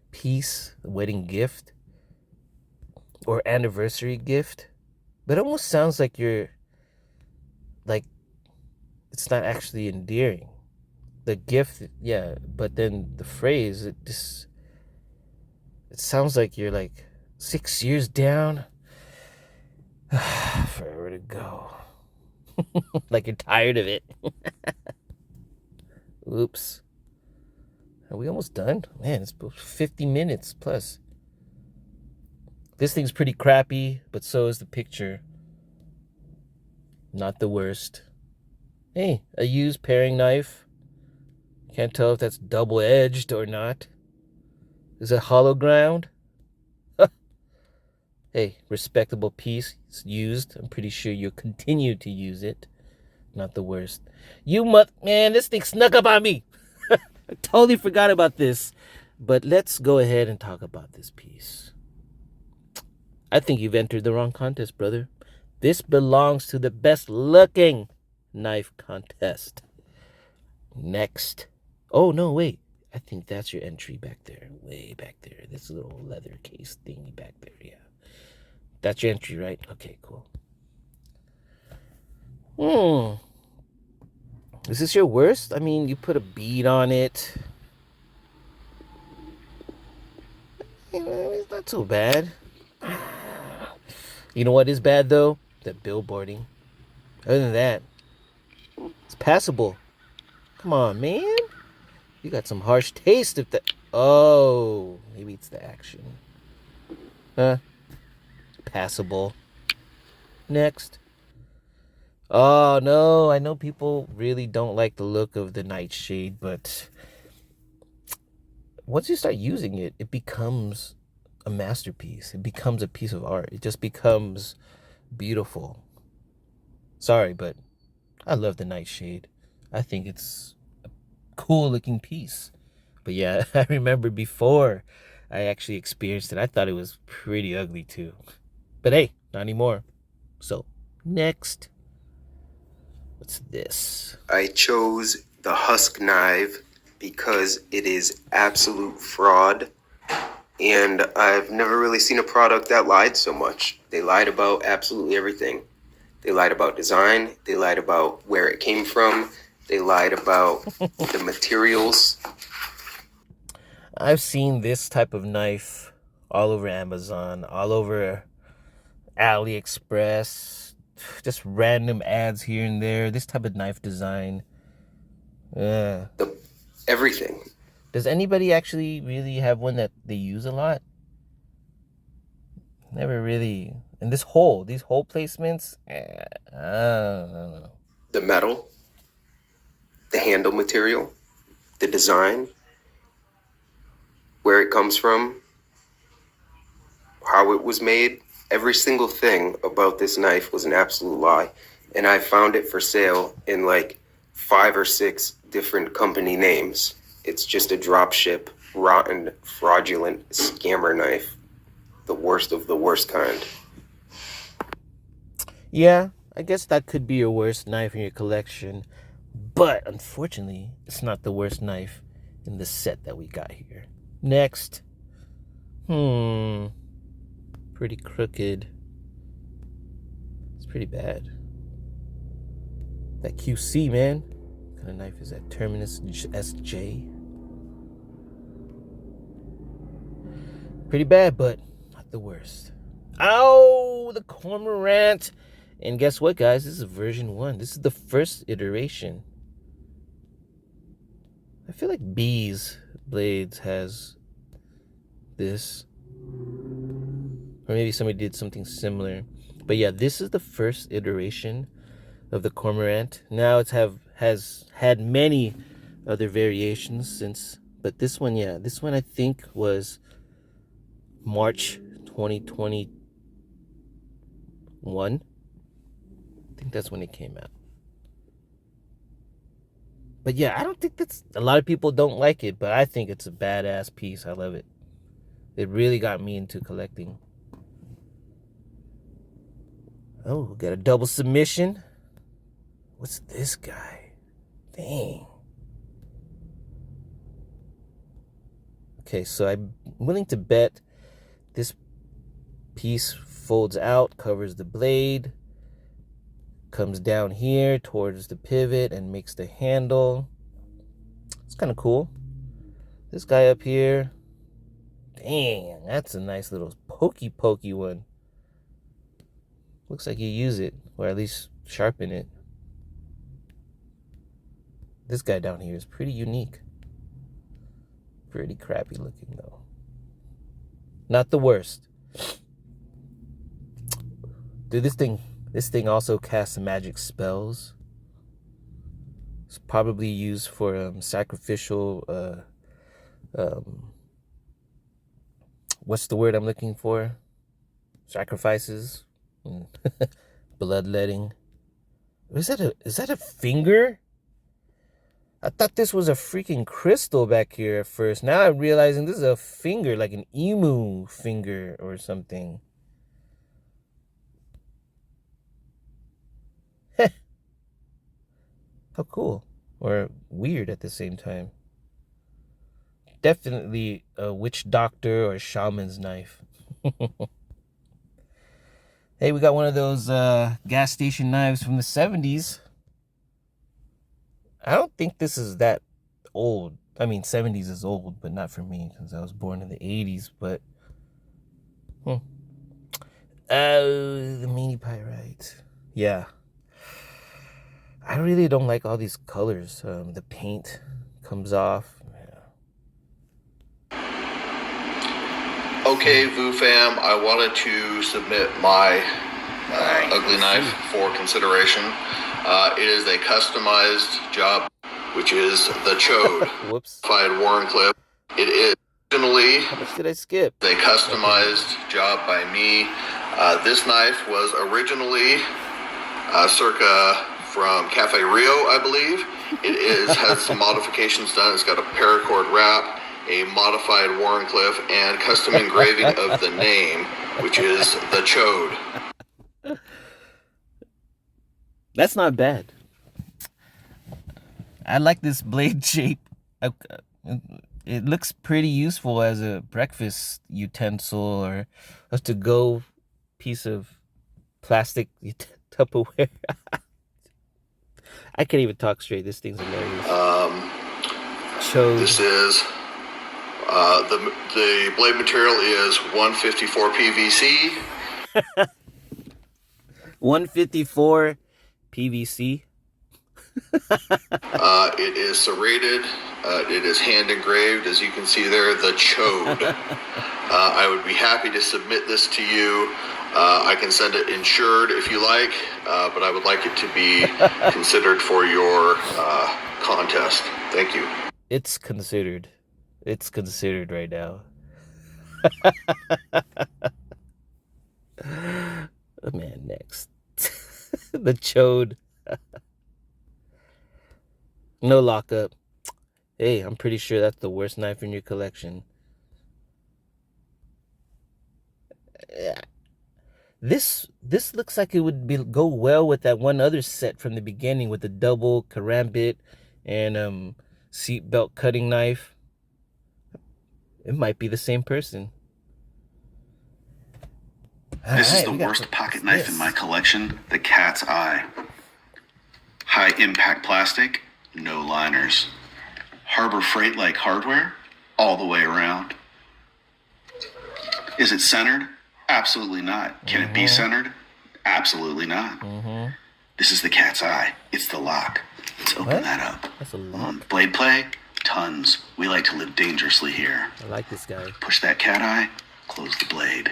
piece, a wedding gift, or anniversary gift. But it almost sounds like you're like it's not actually endearing. The gift, yeah, but then the phrase, it sounds like you're like 6 years down, forever to go. Like you're tired of it. Oops. Are we almost done? Man, it's 50 minutes plus. This thing's pretty crappy, but so is the picture. Not the worst. Hey, a used paring knife. Can't tell if that's double-edged or not. Is it hollow ground? Hey, respectable piece. It's used. I'm pretty sure you'll continue to use it. Not the worst. Man, this thing snuck up on me. I totally forgot about this. But let's go ahead and talk about this piece. I think you've entered the wrong contest, brother. This belongs to the best looking knife contest. Next. Oh, no, wait. I think that's your entry back there. Way back there. This little leather case thingy back there, yeah. That's your entry, right? Okay, cool. Is this your worst? I mean, you put a bead on it. It's not so bad. You know what is bad, though? That billboarding. Other than that, it's passable. Come on, man. You got some harsh taste if that... Oh, maybe it's the action. Huh? Passable. Next. Oh, no. I know people really don't like the look of the nightshade, but once you start using it, it becomes a masterpiece. It becomes a piece of art. It just becomes beautiful. Sorry, but I love the nightshade. I think it's a cool looking piece. But yeah, I remember before I actually experienced it, I thought it was pretty ugly too. But hey, not anymore. So, next. What's this? I chose the Husk knife because it is absolute fraud. And I've never really seen a product that lied so much. They lied about absolutely everything. They lied about design. They lied about where it came from. They lied about the materials. I've seen this type of knife all over Amazon, all over AliExpress, just random ads here and there. This type of knife design. Everything. Does anybody actually really have one that they use a lot? Never really. And these hole placements, I don't know. The metal, the handle material, the design, where it comes from, how it was made. Every single thing about this knife was an absolute lie. And I found it for sale in like 5 or 6 different company names. It's just a drop ship, rotten, fraudulent scammer knife. the worst of the worst kind. Yeah, I guess that could be your worst knife in your collection. But unfortunately, it's not the worst knife in the set that we got here. Next. Pretty crooked. It's pretty bad. That QC, man. What kind of knife is that? Terminus SJ. Pretty bad, but not the worst. Ow! The Cormorant! And guess what, guys? This is version 1. This is the first iteration. I feel like B's Blades has this. Or maybe somebody did something similar. But yeah, this is the first iteration of the Cormorant. Now it's has had many other variations since. But this one, yeah. This one I think was March 2021. I think that's when it came out. But yeah, I don't think that's... A lot of people don't like it, but I think it's a badass piece. I love it. It really got me into collecting. Oh, got a double submission. What's this guy? Dang. Okay, so I'm willing to bet this piece folds out, covers the blade, comes down here towards the pivot and makes the handle. It's kind of cool. This guy up here, dang, that's a nice little pokey one. Looks like you use it, or at least sharpen it. This guy down here is pretty unique. Pretty crappy looking though. Not the worst. Dude, this thing also casts magic spells. It's probably used for sacrificial what's the word I'm looking for? Sacrifices. Bloodletting. Is that a finger? I thought this was a freaking crystal back here at first. Now I'm realizing this is a finger, like an emu finger or something. How cool. Or weird at the same time. Definitely a witch doctor or shaman's knife. Hey, we got one of those gas station knives from the 70s. I don't think this is that old. I mean, 70s is old, but not for me because I was born in the 80s. But, oh, the mini pyrite. Yeah. I really don't like all these colors. The paint comes off. Okay, Vu fam, I wanted to submit my ugly knife for consideration. It is a customized job, which is the Chode. Whoops. Warrenclyffe. It is originally How much did I skip? a customized job by me. This knife was originally circa from Cafe Rio, I believe. It has some modifications done. It's got a paracord wrap, a modified Warrenclyffe, and custom engraving of the name, which is the Chode. That's not bad. I like this blade shape. It looks pretty useful as a breakfast utensil or a to-go piece of plastic Tupperware. I can't even talk straight. This thing's hilarious. Chode. This is the blade material is 154 PVC. 154 PVC. It is serrated. It is hand engraved, as you can see there, the Chode. I would be happy to submit this to you. I can send it insured if you like, but I would like it to be considered for your contest. Thank you. It's considered. It's considered right now. Oh, man, next. The Chode. No lockup. Hey, I'm pretty sure that's the worst knife in your collection. This looks like it would go well with that one other set from the beginning with the double karambit and seatbelt cutting knife. It might be the same person. This is the worst pocket knife in my collection, the Cat's Eye. High impact plastic, no liners. Harbor Freight like hardware, all the way around. Is it centered? Absolutely not. Can it be centered? Absolutely not. This is the Cat's Eye. It's the lock. Let's open that up. That's a lock. Blade play? Tons. We like to live dangerously here. I like this guy. Push that cat eye, close the blade.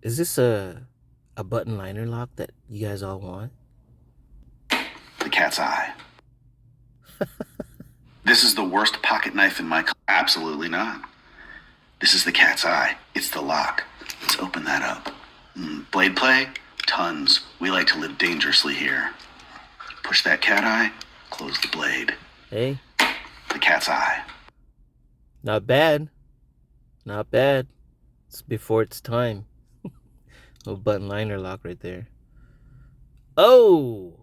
Is this a button liner lock that you guys all want? The Cat's Eye. This is the worst pocket knife in my... Absolutely not. This is the Cat's Eye. It's the lock. Let's open that up. Blade play? Tons. We like to live dangerously here. Push that cat eye, close the blade. Hey. The Cat's Eye. Not bad. Not bad. It's before its time. Little button liner lock right there. Oh!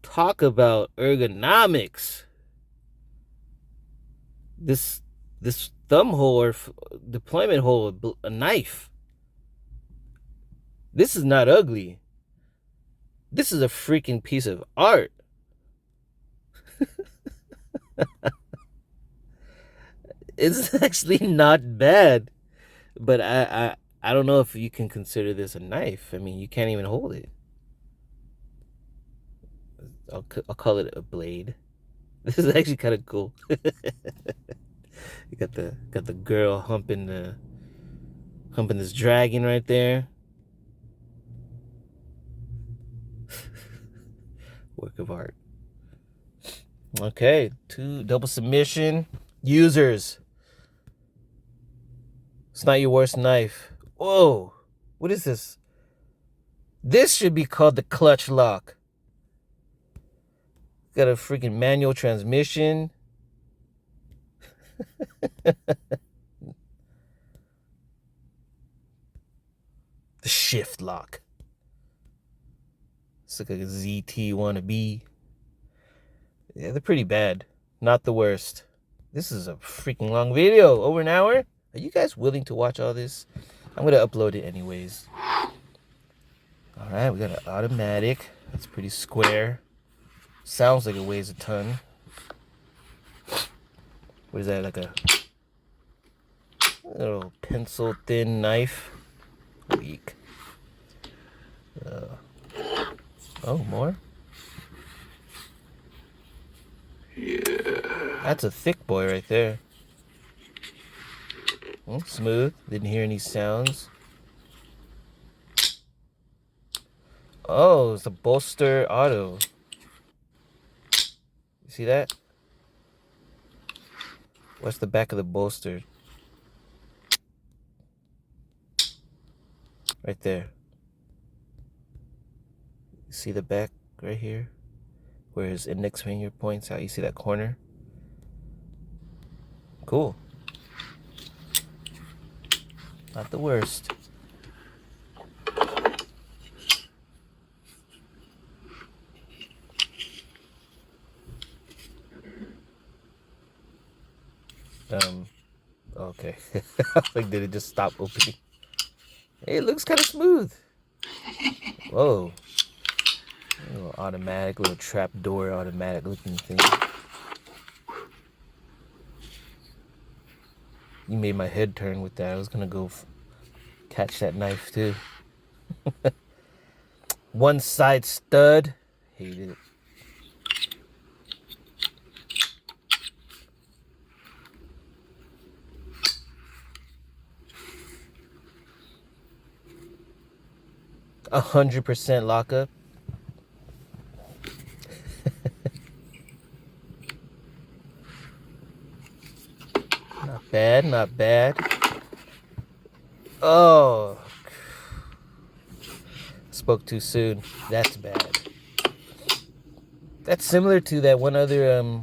Talk about ergonomics. This thumb hole or deployment hole, a knife. This is not ugly. This is a freaking piece of art. It's actually not bad. But I don't know if you can consider this a knife. I mean, you can't even hold it. I'll call it a blade. This is actually kind of cool. You got the girl humping this dragon right there. Work of art. Okay, 2 double submission users. It's not your worst knife. Whoa, what is this? This should be called the clutch lock. Got a freaking manual transmission. The shift lock. It's like a ZT wannabe. Yeah, they're pretty bad. Not the worst. This is a freaking long video. Over an hour? Are you guys willing to watch all this? I'm going to upload it anyways. Alright, we got an automatic. That's pretty square. Sounds like it weighs a ton. What is that, like a little pencil thin knife? Weak. Oh, more? Yeah. That's a thick boy right there. Smooth. Didn't hear any sounds. Oh, it's a bolster auto. You see that? What's the back of the bolster? Right there. You see the back right here? Where his index finger points out. You see that corner? Cool. Not the worst. Okay. Like, did it just stop opening? Hey, it looks kind of smooth. Whoa. A little automatic, little trap door automatic looking thing. You made my head turn with that. I was gonna go catch that knife too. One side stud. Hated it. A 100% lockup. Not bad, not bad. Oh, spoke too soon. That's bad. That's similar to that one other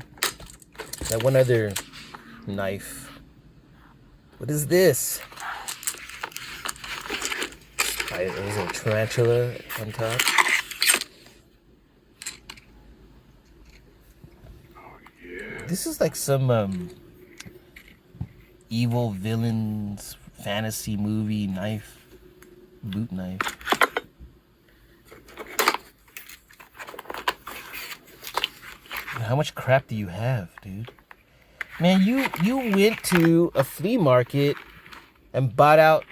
knife. What is this? There's a tarantula on top. This is like some evil villains fantasy movie knife, boot knife. How much crap do you have, dude? Man, you went to a flea market and bought out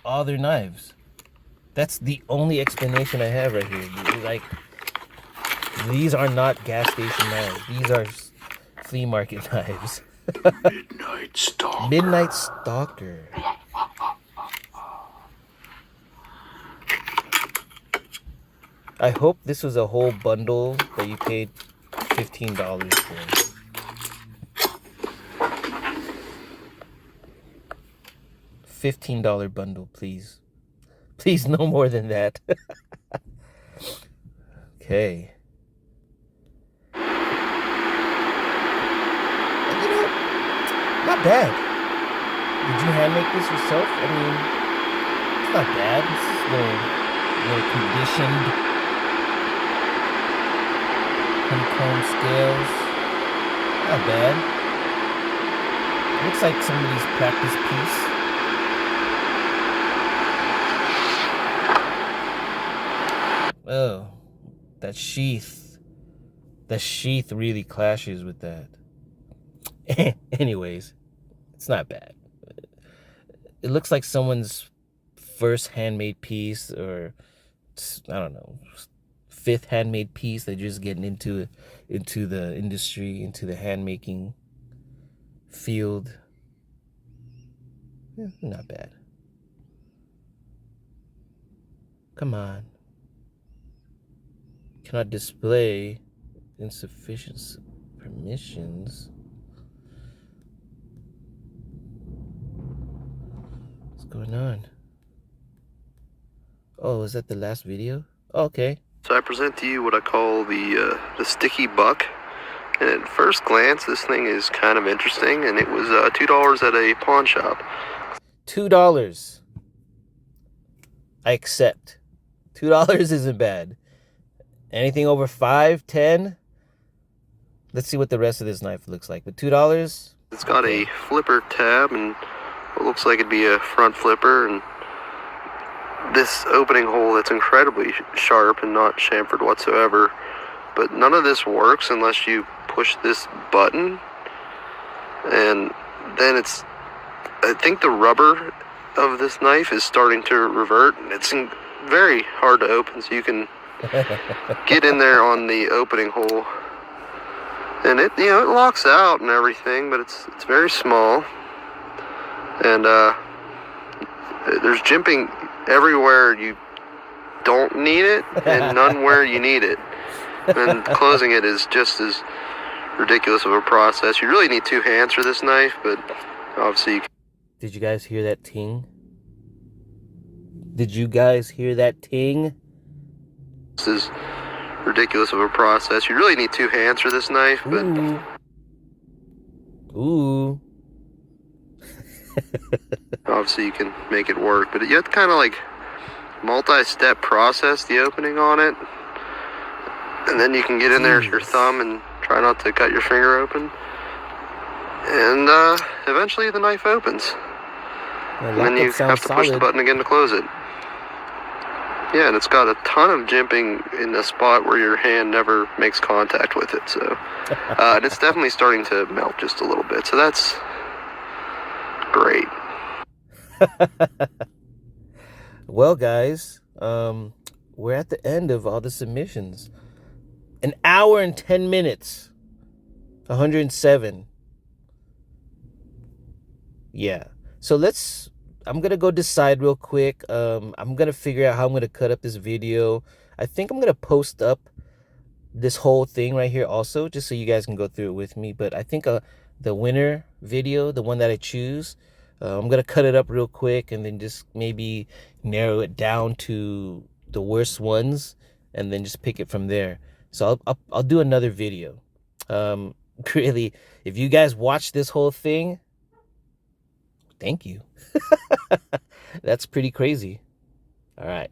all their knives. That's the only explanation I have right here. Like, these are not gas station knives. These are flea market knives. Midnight Stalker. Midnight Stalker. I hope this was a whole bundle that you paid $15 for. $15 bundle, please. Please, no more than that. Okay. You know, not bad. Did you hand make this yourself? I mean, it's not bad. It's just little conditioned honeycomb scales. Not bad. Looks like somebody's practice piece. Oh, that sheath. The sheath really clashes with that. Anyways, it's not bad. It looks like someone's first handmade piece, or I don't know, fifth handmade piece. They're just getting into the industry, into the handmaking field. Yeah, not bad. Come on. Cannot display insufficient permissions. What's going on? Oh, is that the last video? Oh, okay. So I present to you what I call the sticky buck. And at first glance, this thing is kind of interesting, and it was $2 at a pawn shop. $2. I accept. $2 isn't bad. Anything over $5, $10. Let's see what the rest of this knife looks like. But $2. It's got a flipper tab, and it looks like it'd be a front flipper, and this opening hole that's incredibly sharp and not chamfered whatsoever. But none of this works unless you push this button, and then I think the rubber of this knife is starting to revert. It's very hard to open, so you can get in there on the opening hole, and it locks out and everything, but it's very small, and there's jimping everywhere you don't need it and none where you need it, and closing it is just as ridiculous of a process. You really need two hands for this knife, but obviously Did you guys hear that ting? Did you guys hear that ting? This is ridiculous of a process. You really need two hands for this knife, but Ooh. obviously you can make it work. But you have to kind of like multi-step process the opening on it, and then you can get in there with your thumb and try not to cut your finger open, and eventually the knife opens. And then you have to push the button again to close it. Yeah, and it's got a ton of jimping in the spot where your hand never makes contact with it. So, and it's definitely starting to melt just a little bit. So that's great. Well, guys, we're at the end of all the submissions. An hour and 10 minutes. 107. Yeah. So I'm going to go decide real quick. I'm going to figure out how I'm going to cut up this video. I think I'm going to post up this whole thing right here also, just so you guys can go through it with me. But I think the winner video, the one that I choose, I'm going to cut it up real quick and then just maybe narrow it down to the worst ones and then just pick it from there. So I'll do another video. Really, if you guys watch this whole thing, thank you. That's pretty crazy. All right.